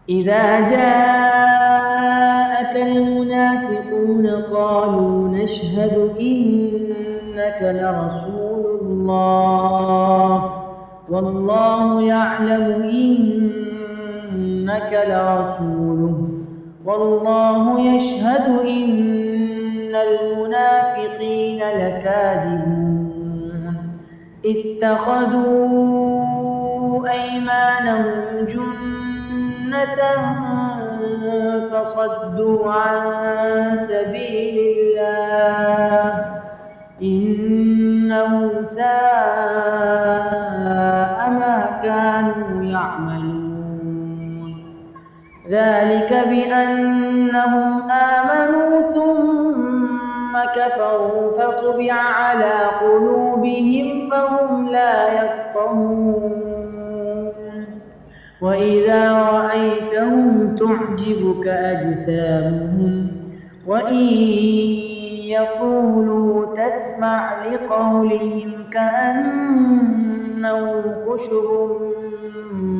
إذا جاءك المنافقون قالوا نشهد إنك لرسول الله والله يعلم إنك لرسوله والله يشهد إن المنافقين لكاذبون اتخذوا أيمانهم جنة فصدوا عن سبيل الله إنهم ساء ما كانوا يعملون ذلك بأنهم آمنوا ثم كفروا فطبع على قلوبهم فهم لا يفقهون وإذا رأيتهم تعجبك أجسامهم وإن يقولوا تسمع لقولهم كأنهم خشب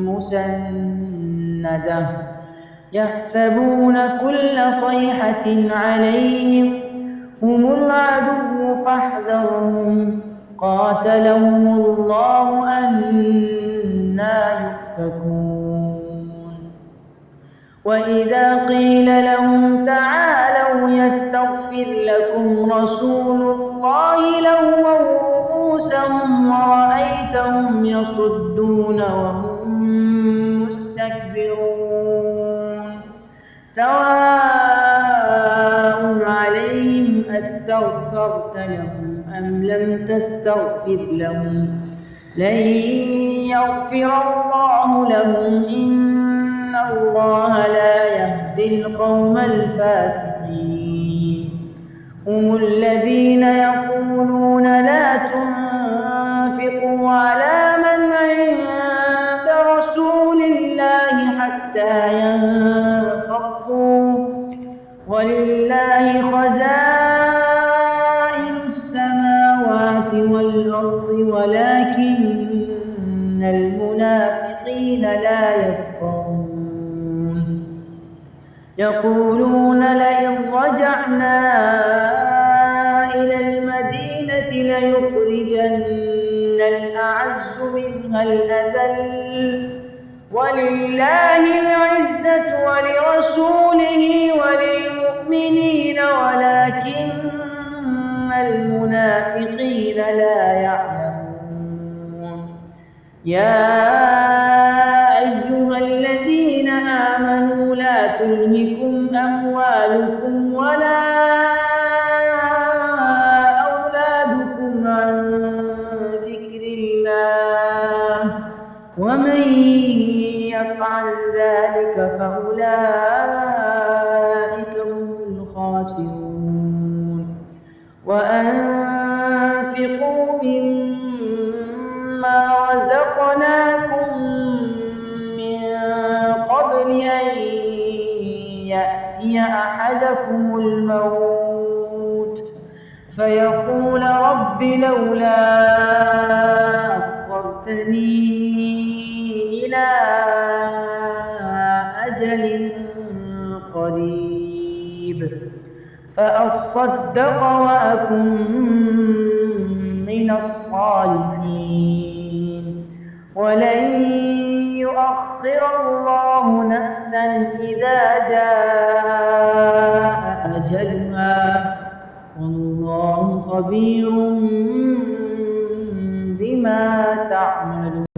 مسندة يحسبون كل صيحة عليهم هم العدو فاحذرهم قاتلهم الله أنى يؤفكون وإذا قيل لهم تعالوا يستغفر لكم رسول الله لووا رؤوسهم ورأيتهم يصدون وهم مستكبرون سواء عليهم أستغفرت لهم أم لم تستغفر لهم لن يغفر الله لهم إن الله لا يهدي القوم الفاسقين هم الذين يقولون لا تنفقوا على من عند رسول الله حتى ينفضوا ولله خزائن السماوات والأرض ولكن المنافقين لا يفقهون يقولون لئن رجعنا إلى المدينة ليخرجن الأعز منها الأذل ولله العزة ولرسوله وللمؤمنين ولكن المنافقين لا يعلمون يا أيها الذين آمنوا لا تلهكم أموالكم ولا أولادكم عن ذكر الله ومن يفعل ذلك فأولئك هم الخاسرون وأنفقوا مما رزقناكم من قبل أن يأتي أحدكم الموت فيقول رب لولا أخرتني إلى أجل قريب فأصدق وأكن من الصالحين ولن يؤخر الله نفسا إذا جاء أجلها والله خبير بما تعملون.